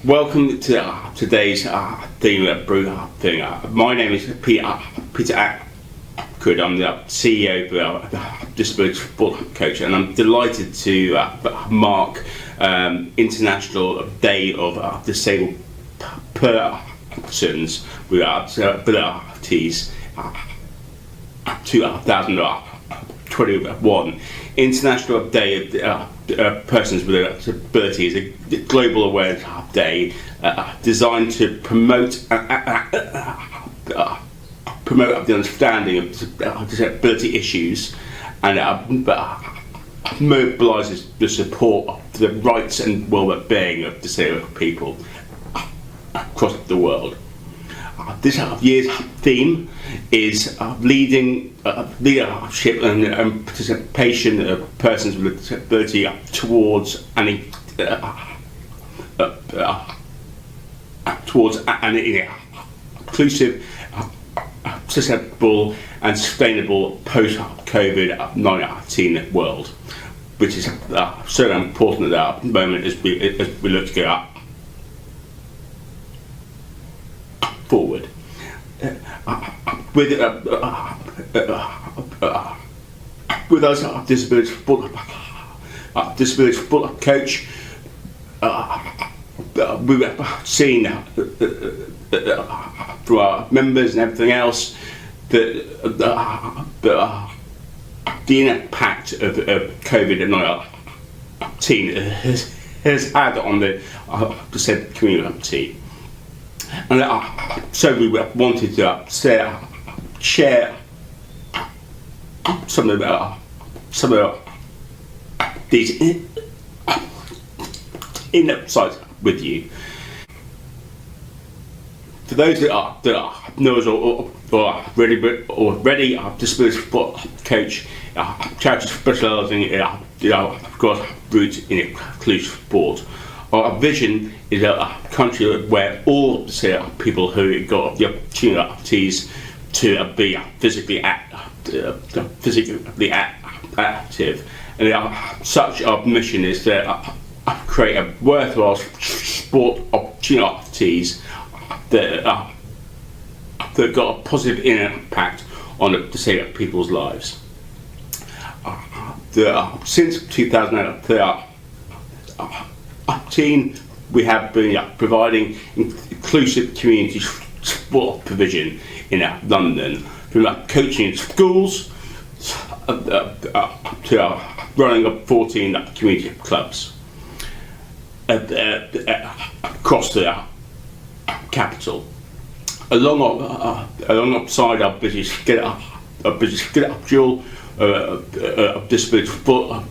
Welcome to today's theme brew thing. My name is Peter Ackwood. I'm the CEO of Disabilities Sport Coach, and I'm delighted to mark International Day of Disabled Persons with Disabilities 2021. International Day of Persons with Disabilities, a global awareness day designed to promote the understanding of disability issues and mobilises the support for the rights and well-being of disabled people across the world. This year's theme is leadership and participation of persons with disability towards an inclusive, accessible and sustainable post-COVID-19 world, which is so important at the moment as we look to go forward. With us, Disabilities Sport Coach, we've seen through our members and everything else that the impact of COVID-19 has had on the disabled community. And so we wanted to share some of these insights with you. For those that know us or already Disabilities Sport Coach, charity specialising in, of course, roots in inclusive sport. Our vision is a country where all people who got the opportunities to be physically active, and such our mission is to create a worthwhile sport opportunities that got a positive impact on the disabled people's lives. Since 2013, we have been providing inclusive community sport provision in London, from coaching in schools to running up 14 community clubs across the capital. Alongside our busy schedule of disability sport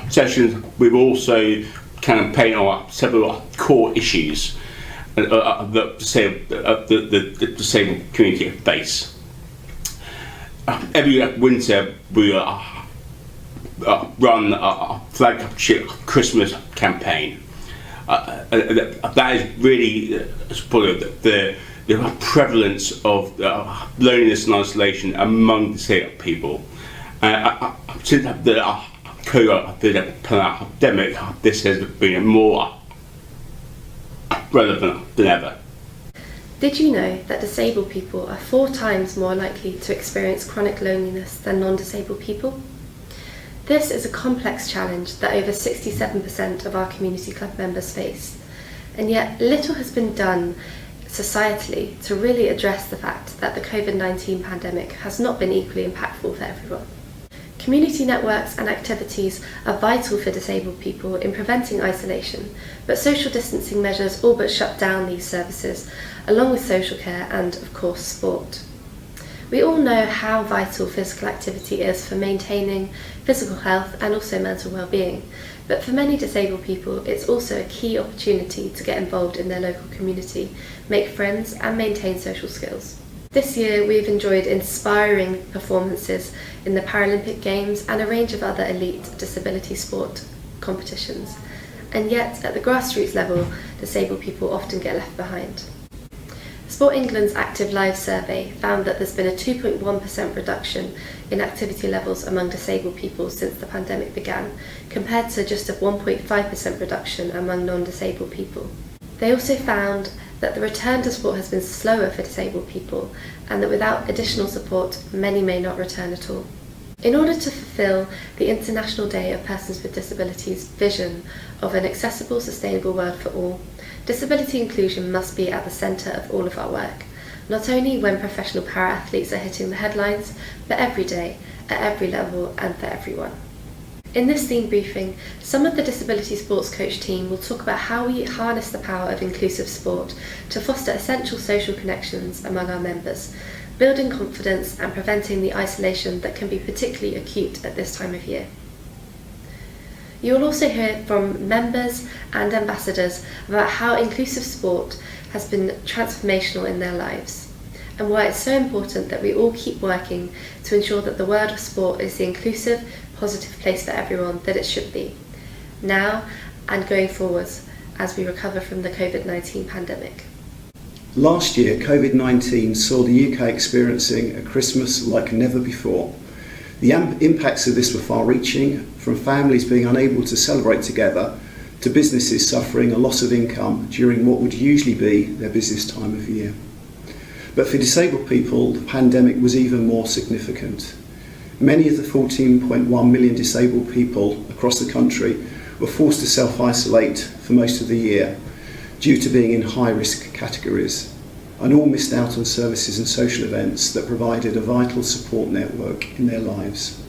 sessions, we've also campaigned on several core issues that the disabled community face. Every winter we run a flagship Christmas campaign. That is really probably the prevalence of loneliness and isolation among disabled people. Since the COVID pandemic, this has been more relevant than ever. Did you know that disabled people are 4 times more likely to experience chronic loneliness than non-disabled people? This is a complex challenge that over 67% of our community club members face, and yet little has been done societally to really address the fact that the COVID-19 pandemic has not been equally impactful for everyone. Community networks and activities are vital for disabled people in preventing isolation, but social distancing measures all but shut down these services, along with social care and, of course, sport. We all know how vital physical activity is for maintaining physical health and also mental well-being, but for many disabled people it's also a key opportunity to get involved in their local community, make friends and maintain social skills. This year we've enjoyed inspiring performances in the Paralympic Games and a range of other elite disability sport competitions, and yet at the grassroots level disabled people often get left behind. Sport England's Active Lives survey found that there's been a 2.1% reduction in activity levels among disabled people since the pandemic began, compared to just a 1.5% reduction among non-disabled people. They also found that the return to sport has been slower for disabled people, and that without additional support, many may not return at all. In order to fulfil the International Day of Persons with Disabilities vision of an accessible, sustainable world for all, disability inclusion must be at the centre of all of our work, not only when professional para-athletes are hitting the headlines, but every day, at every level and for everyone. In this theme briefing, some of the Disability Sports Coach team will talk about how we harness the power of inclusive sport to foster essential social connections among our members, building confidence and preventing the isolation that can be particularly acute at this time of year. You will also hear from members and ambassadors about how inclusive sport has been transformational in their lives, and why it's so important that we all keep working to ensure that the world of sport is the inclusive, positive place for everyone that it should be, now and going forwards as we recover from the COVID-19 pandemic. Last year, COVID-19 saw the UK experiencing a Christmas like never before. The impacts of this were far-reaching, from families being unable to celebrate together to businesses suffering a loss of income during what would usually be their busiest time of year. But for disabled people, the pandemic was even more significant. Many of the 14.1 million disabled people across the country were forced to self-isolate for most of the year due to being in high-risk categories, and all missed out on services and social events that provided a vital support network in their lives.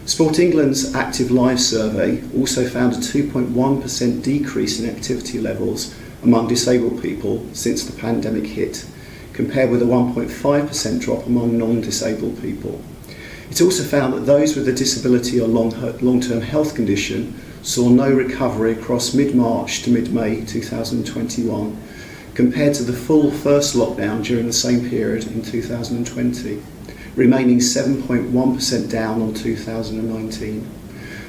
Sport England's Active Live survey also found a 2.1% decrease in activity levels among disabled people since the pandemic hit, compared with a 1.5% drop among non-disabled people. It also found that those with a disability or long-term health condition saw no recovery across mid-March to mid-May 2021, compared to the full first lockdown during the same period in 2020, remaining 7.1% down on 2019.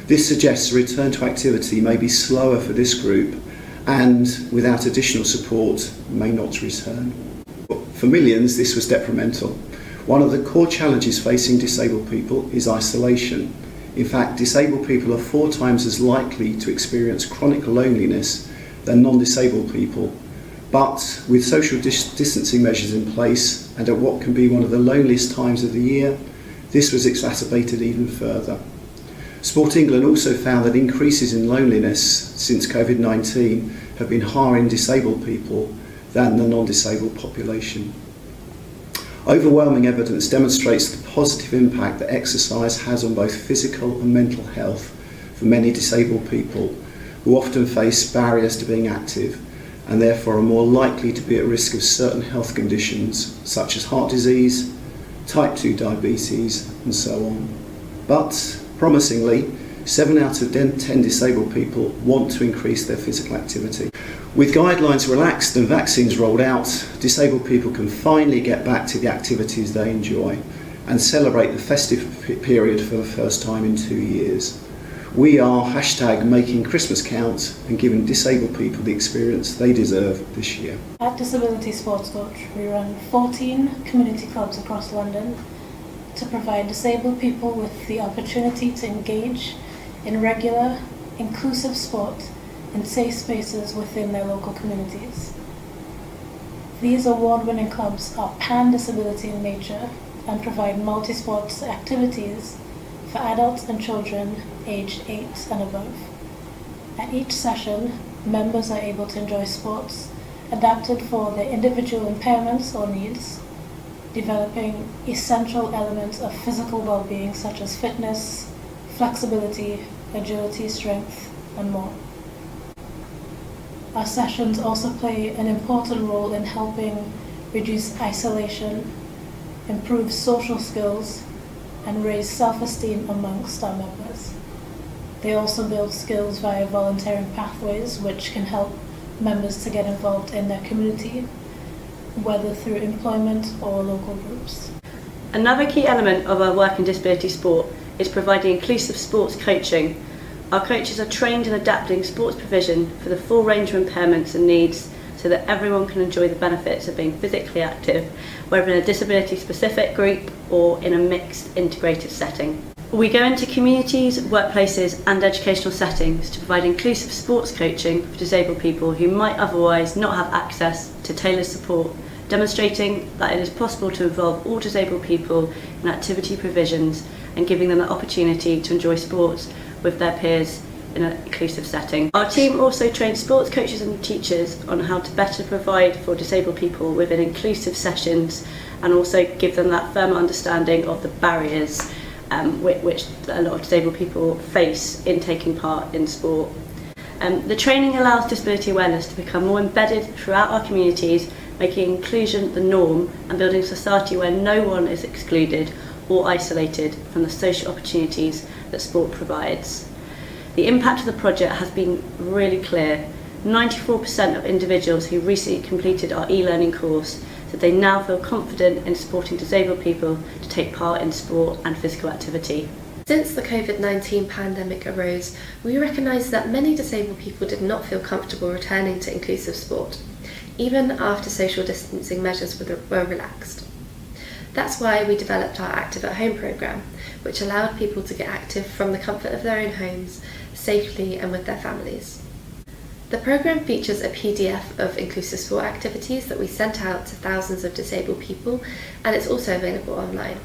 This suggests a return to activity may be slower for this group and, without additional support, may not return. For millions, this was detrimental. One of the core challenges facing disabled people is isolation. In fact, disabled people are 4 times as likely to experience chronic loneliness than non-disabled people. But with social distancing measures in place and at what can be one of the loneliest times of the year, this was exacerbated even further. Sport England also found that increases in loneliness since COVID-19 have been higher in disabled people than the non-disabled population. Overwhelming evidence demonstrates the positive impact that exercise has on both physical and mental health for many disabled people who often face barriers to being active and therefore are more likely to be at risk of certain health conditions such as heart disease, type 2 diabetes and so on. But, promisingly, 7 out of 10 disabled people want to increase their physical activity. With guidelines relaxed and vaccines rolled out, disabled people can finally get back to the activities they enjoy and celebrate the festive period for the first time in 2 years. We are #making Christmas count and giving disabled people the experience they deserve this year. At Disability Sports Coach, we run 14 community clubs across London to provide disabled people with the opportunity to engage in regular, inclusive sport in safe spaces within their local communities. These award-winning clubs are pan-disability in nature and provide multi-sports activities for adults and children aged 8 and above. At each session, members are able to enjoy sports adapted for their individual impairments or needs, developing essential elements of physical well-being such as fitness, flexibility, agility, strength, and more. Our sessions also play an important role in helping reduce isolation, improve social skills, and raise self-esteem amongst our members. They also build skills via volunteering pathways, which can help members to get involved in their community, whether through employment or local groups. Another key element of our work in disability sport is providing inclusive sports coaching. Our coaches are trained in adapting sports provision for the full range of impairments and needs, so so that everyone can enjoy the benefits of being physically active, whether in a disability-specific group or in a mixed integrated setting. We go into communities, workplaces and educational settings to provide inclusive sports coaching for disabled people who might otherwise not have access to tailored support, demonstrating that it is possible to involve all disabled people in activity provisions and giving them the opportunity to enjoy sports with their peers in an inclusive setting. Our team also trains sports coaches and teachers on how to better provide for disabled people within inclusive sessions and also give them that firm understanding of the barriers which a lot of disabled people face in taking part in sport. The training allows disability awareness to become more embedded throughout our communities, making inclusion the norm and building a society where no one is excluded or isolated from the social opportunities that sport provides. The impact of the project has been really clear. 94% of individuals who recently completed our e-learning course said they now feel confident in supporting disabled people to take part in sport and physical activity. Since the COVID-19 pandemic arose, we recognised that many disabled people did not feel comfortable returning to inclusive sport, even after social distancing measures were relaxed. That's why we developed our Active at Home programme, which allowed people to get active from the comfort of their own homes, safely and with their families. The programme features a PDF of inclusive sport activities that we sent out to thousands of disabled people, and it's also available online.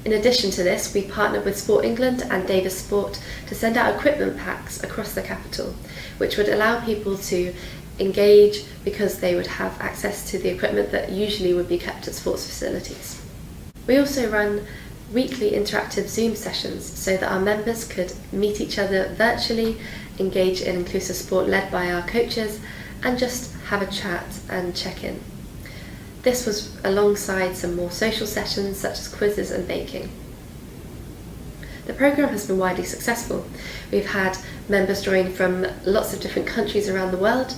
In addition to this, we partnered with Sport England and Davis Sport to send out equipment packs across the capital, which would allow people to engage because they would have access to the equipment that usually would be kept at sports facilities. We also run weekly interactive Zoom sessions so that our members could meet each other virtually, engage in inclusive sport led by our coaches, and just have a chat and check in. This was alongside some more social sessions such as quizzes and baking. The programme has been widely successful. We've had members join from lots of different countries around the world,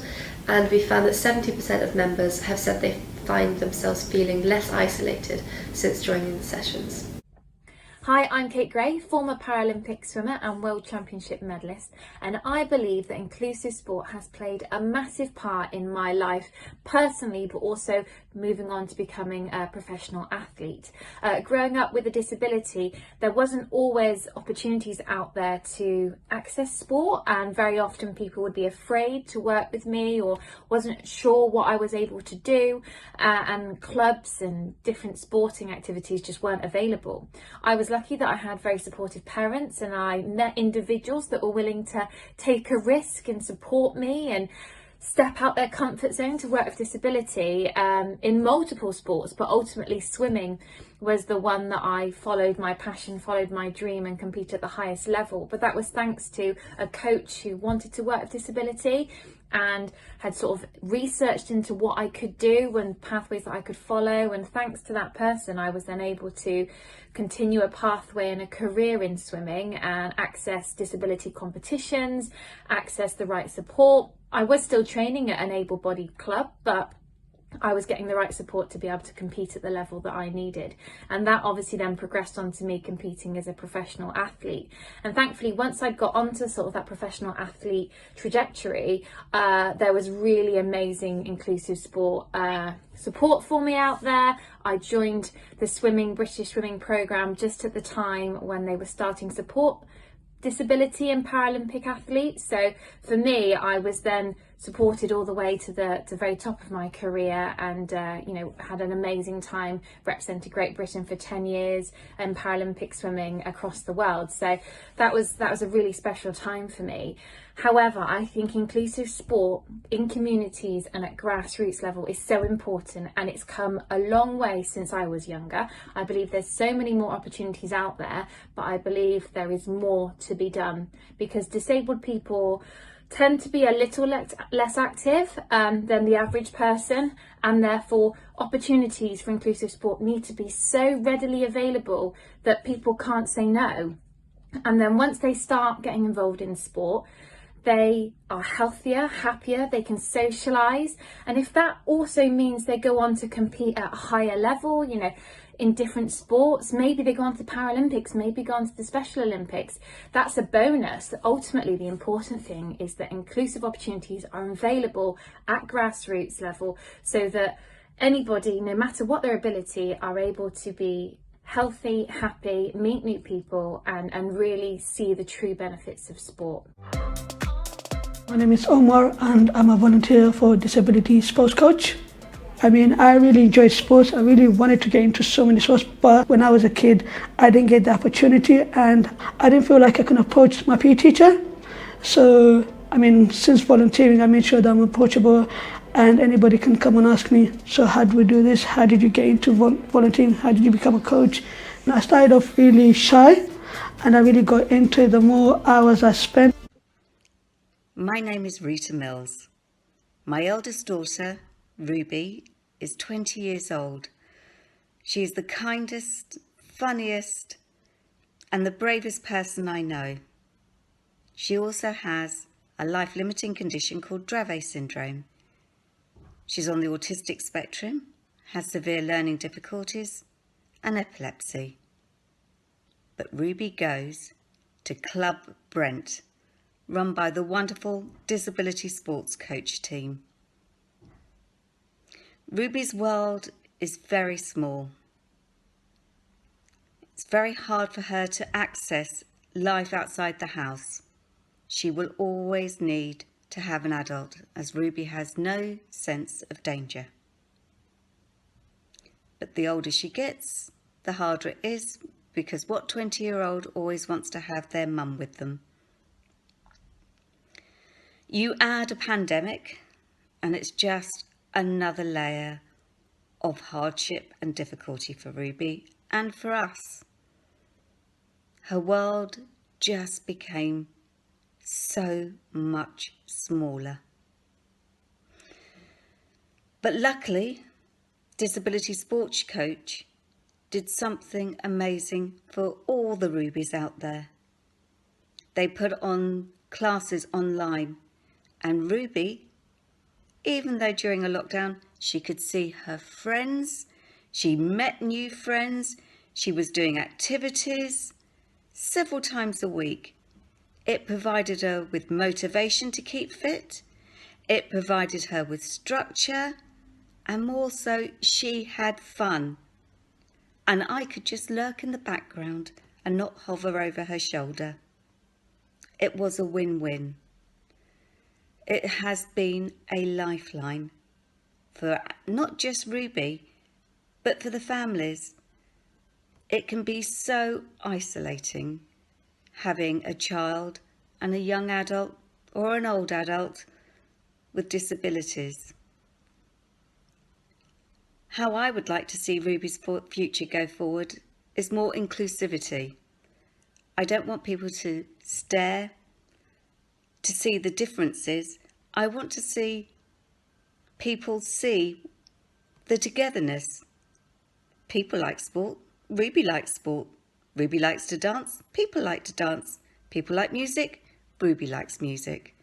and we found that 70% of members have said they find themselves feeling less isolated since joining the sessions. Hi, I'm Kate Gray, former Paralympic swimmer and World Championship medalist, and I believe that inclusive sport has played a massive part in my life personally, but also moving on to becoming a professional athlete. Growing up with a disability, there wasn't always opportunities out there to access sport, and very often people would be afraid to work with me or wasn't sure what I was able to do, and clubs and different sporting activities just weren't available. I was lucky that I had very supportive parents, and I met individuals that were willing to take a risk and support me and step out their comfort zone to work with disability in multiple sports, but ultimately swimming was the one that I followed my passion, followed my dream and compete at the highest level. But that was thanks to a coach who wanted to work with disability and had sort of researched into what I could do and pathways that I could follow, and thanks to that person I was then able to continue a pathway and a career in swimming and access disability competitions, access the right support. I was still training at an able-bodied club, but I was getting the right support to be able to compete at the level that I needed. And that obviously then progressed on to me competing as a professional athlete. And thankfully, once I got onto sort of that professional athlete trajectory, there was really amazing inclusive sport support for me out there. I joined the British swimming programme just at the time when they were starting support disability and Paralympic athletes. So for me, I was then supported all the way to the very top of my career, and had an amazing time representing Great Britain for 10 years and Paralympic swimming across the world. So that was a really special time for me. However, I think inclusive sport in communities and at grassroots level is so important, and it's come a long way since I was younger. I believe there's so many more opportunities out there, but I believe there is more to be done, because disabled people tend to be a little less active than the average person, and therefore opportunities for inclusive sport need to be so readily available that people can't say no. And then once they start getting involved in sport, they are healthier, happier, they can socialise. And if that also means they go on to compete at a higher level, in different sports. Maybe they go on to the Paralympics, maybe go on to the Special Olympics. That's a bonus. Ultimately, the important thing is that inclusive opportunities are available at grassroots level so that anybody, no matter what their ability, are able to be healthy, happy, meet new people and really see the true benefits of sport. My name is Omar and I'm a volunteer for Disability Sports Coach. I really enjoyed sports. I really wanted to get into so many sports, but when I was a kid, I didn't get the opportunity and I didn't feel like I could approach my PE teacher. So, since volunteering, I made sure that I'm approachable and anybody can come and ask me, so how do we do this? How did you get into volunteering? How did you become a coach? And I started off really shy and I really got into it the more hours I spent. My name is Rita Mills. My eldest daughter, Ruby, is 20 years old. She is the kindest, funniest, and the bravest person I know. She also has a life-limiting condition called Dravet syndrome. She's on the autistic spectrum, has severe learning difficulties, and epilepsy. But Ruby goes to Club Brent, run by the wonderful Disability Sports Coach team. Ruby's world is very small. It's very hard for her to access life outside the house. She will always need to have an adult, as Ruby has no sense of danger. But the older she gets, the harder it is, because what 20-year-old always wants to have their mum with them? You add a pandemic and it's just another layer of hardship and difficulty for Ruby and for us. Her world just became so much smaller. But luckily, Disability Sports Coach did something amazing for all the Rubies out there. They put on classes online, and Ruby, even though during a lockdown she could see her friends, she met new friends, she was doing activities several times a week. It provided her with motivation to keep fit, it provided her with structure, and more so, she had fun. And I could just lurk in the background and not hover over her shoulder. It was a win-win. It has been a lifeline for not just Ruby, but for the families. It can be so isolating having a child and a young adult or an old adult with disabilities. How I would like to see Ruby's future go forward is more inclusivity. I don't want people to stare to see the differences. I want to see people see the togetherness. People like sport. Ruby likes sport. Ruby likes to dance. People like to dance. People like music. Ruby likes music.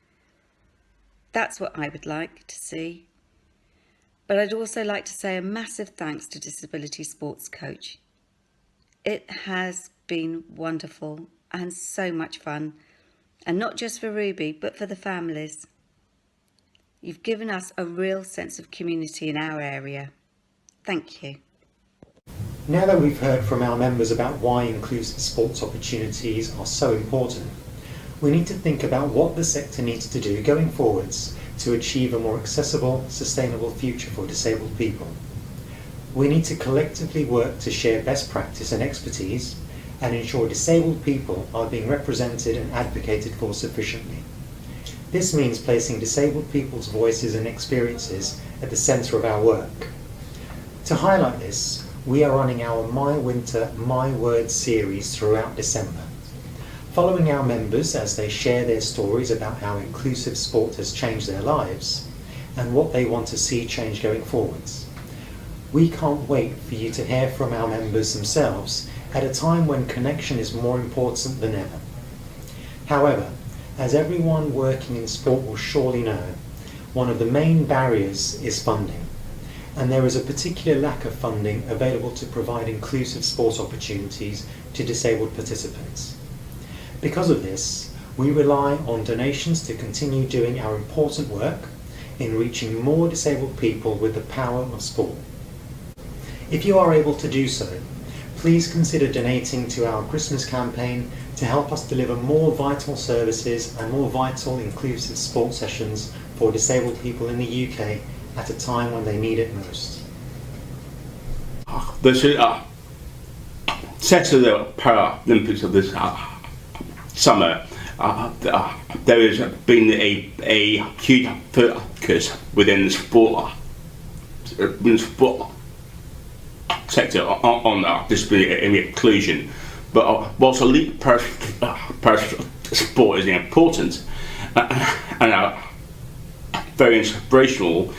That's what I would like to see. But I'd also like to say a massive thanks to Disability Sports Coach. It has been wonderful and so much fun. And not just for Ruby, but for the families. You've given us a real sense of community in our area. Thank you. Now that we've heard from our members about why inclusive sports opportunities are so important, we need to think about what the sector needs to do going forwards to achieve a more accessible, sustainable future for disabled people. We need to collectively work to share best practice and expertise and ensure disabled people are being represented and advocated for sufficiently. This means placing disabled people's voices and experiences at the centre of our work. To highlight this, we are running our My Winter, My Words series throughout December. Following our members as they share their stories about how inclusive sport has changed their lives and what they want to see change going forwards. We can't wait for you to hear from our members themselves at a time when connection is more important than ever. However, as everyone working in sport will surely know, one of the main barriers is funding. and there is a particular lack of funding available to provide inclusive sport opportunities to disabled participants. Because of this, we rely on donations to continue doing our important work in reaching more disabled people with the power of sport. If you are able to do so, please consider donating to our Christmas campaign to help us deliver more vital services and more vital inclusive sport sessions for disabled people in the UK at a time when they need it most. The set of the Paralympics of this summer, there has been a huge focus within the sport sector on disability and inclusion. But whilst elite sport is important and very inspirational,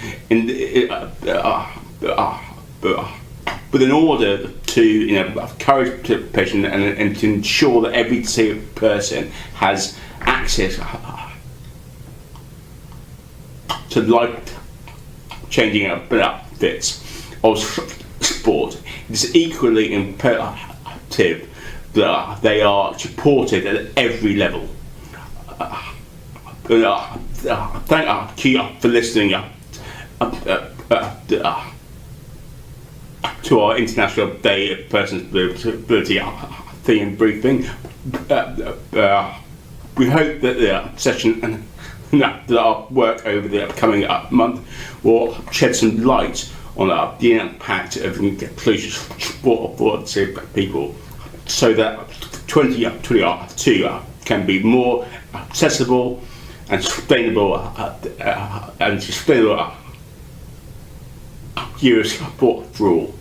but in order to encourage participation and to ensure that every disabled person has access to life-changing benefits of sport, it is equally imperative that they are supported at every level. Thank you for listening to our International Day of Persons with Disability theme briefing. We hope that the session and that our work over the upcoming month will shed some light on the impact of inclusive sport for disabled people, so that 2022 can be more accessible and sustainable year of sport for all.